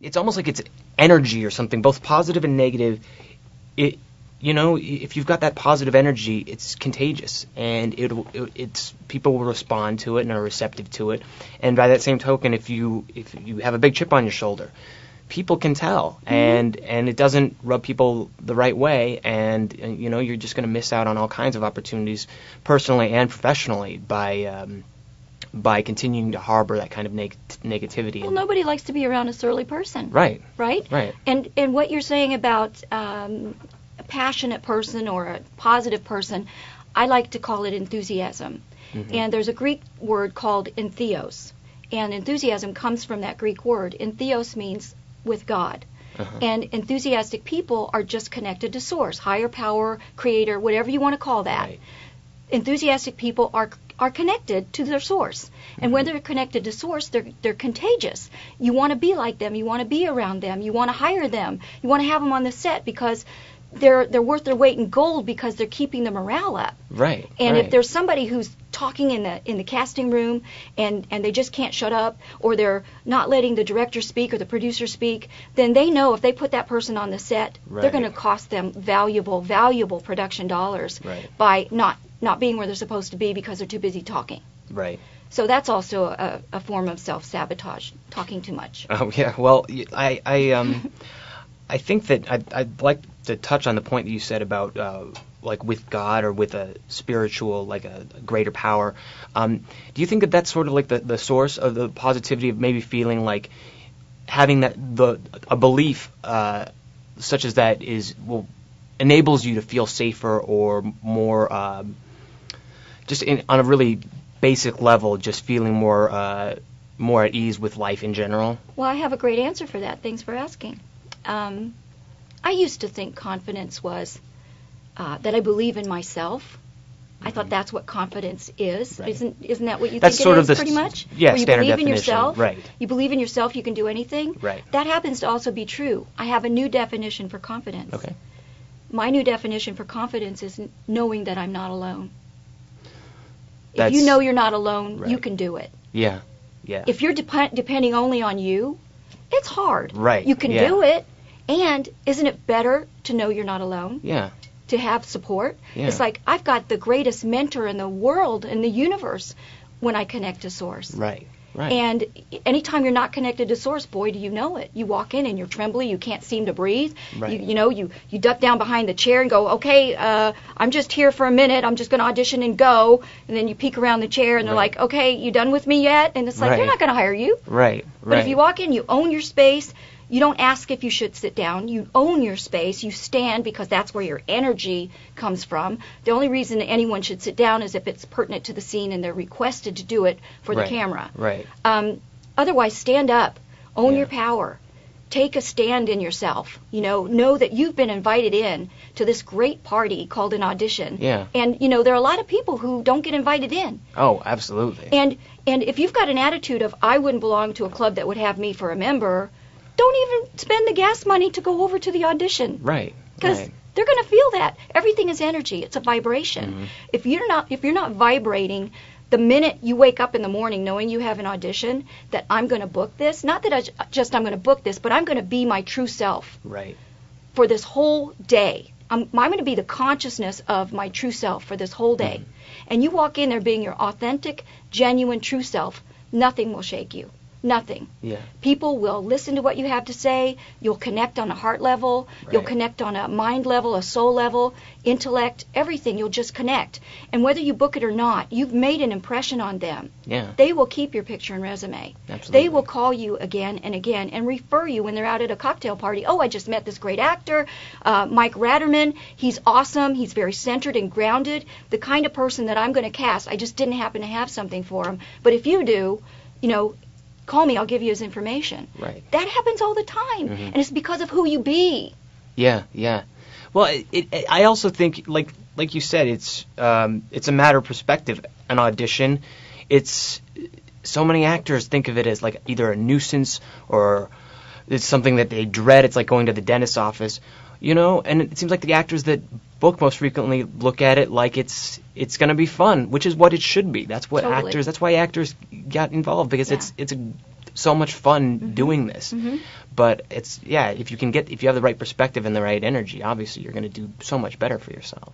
it's almost like it's energy or something, both positive and negative. If you've got that positive energy, it's contagious, and it's people will respond to it and are receptive to it. And by that same token, if you have a big chip on your shoulder, people can tell, and it doesn't rub people the right way, and you're just going to miss out on all kinds of opportunities, personally and professionally, by continuing to harbor that kind of negativity. Well, nobody likes to be around a surly person. Right. Right? Right. And what you're saying about a passionate person or a positive person, I like to call it enthusiasm. Mm-hmm. And there's a Greek word called entheos. And enthusiasm comes from that Greek word. Entheos means with God. Uh-huh. And enthusiastic people are just connected to source, higher power, creator, whatever you want to call that. Right. Enthusiastic people are connected to their source. And mm-hmm. when they're connected to source, they're contagious. You want to be like them. You want to be around them. You want to hire them. You want to have them on the set because they're worth their weight in gold because they're keeping the morale up. Right. And right. if there's somebody who's talking in the casting room and they just can't shut up, or they're not letting the director speak or the producer speak, then they know if they put that person on the set, right. they're going to cost them valuable production dollars right. by not being where they're supposed to be because they're too busy talking. Right. So that's also a form of self-sabotage, talking too much. Oh yeah. Well, I think that I'd like to touch on the point that you said about like with God or with a spiritual, like a greater power. Do you think that that's sort of like the source of the positivity of maybe feeling like having a belief such as that enables you to feel safer or more on a really basic level, just feeling more at ease with life in general? Well, I have a great answer for that. Thanks for asking. I used to think confidence was that I believe in myself. Mm-hmm. I thought that's what confidence is. Right. Isn't that what you that's think sort it of is, pretty much? Yeah, where you standard believe definition. In yourself. Right. You believe in yourself, you can do anything. Right. That happens to also be true. I have a new definition for confidence. Okay. My new definition for confidence is knowing that I'm not alone. If you know you're not alone, right. you can do it. Yeah. Yeah. If you're depending only on you, it's hard. Right. You can do it. And isn't it better to know you're not alone? Yeah. To have support? Yeah. It's like I've got the greatest mentor in the world, in the universe, when I connect to Source. Right. Right. And anytime you're not connected to Source, boy, do you know it. You walk in and you're trembly, you can't seem to breathe. Right. You duck down behind the chair and go, okay, I'm just here for a minute. I'm just going to audition and go. And then you peek around the chair and they're right. like, okay, you done with me yet? And it's like, right. they're not going to hire you. Right. But if you walk in, you own your space. You don't ask if you should sit down. You own your space. You stand because that's where your energy comes from. The only reason anyone should sit down is if it's pertinent to the scene and they're requested to do it for the camera. Right. Otherwise, stand up. Own your power. Take a stand in yourself. Know that you've been invited in to this great party called an audition. Yeah. And, there are a lot of people who don't get invited in. Oh, absolutely. And if you've got an attitude of, I wouldn't belong to a club that would have me for a member, don't even spend the gas money to go over to the audition. Right. Because they're going to feel that. Everything is energy. It's a vibration. Mm-hmm. If you're not vibrating the minute you wake up in the morning knowing you have an audition, that I'm going to book this, not that I'm going to book this, but I'm going to be my true self. Right. For this whole day. I'm going to be the consciousness of my true self for this whole day. Mm-hmm. And you walk in there being your authentic, genuine, true self, nothing will shake you. Nothing. Yeah. People will listen to what you have to say. You'll connect on a heart level. Right. You'll connect on a mind level, a soul level, intellect, everything. You'll just connect. And whether you book it or not, you've made an impression on them. Yeah. They will keep your picture and resume. Absolutely. They will call you again and again and refer you when they're out at a cocktail party. Oh, I just met this great actor, Mike Ratterman. He's awesome. He's very centered and grounded. The kind of person that I'm going to cast. I just didn't happen to have something for him. But if you do, call me, I'll give you his information. Right. That happens all the time, mm-hmm. and it's because of who you be. Yeah, yeah. Well, I also think, like you said, it's a matter of perspective. An audition, it's so many actors think of it as like either a nuisance or it's something that they dread. It's like going to the dentist's office, And it seems like the actors that book most frequently look at it like it's going to be fun, which is what it should be. That's what totally. That's why actors got involved, because it's so much fun doing this. But it's if you have the right perspective and the right energy, obviously you're going to do so much better for yourself.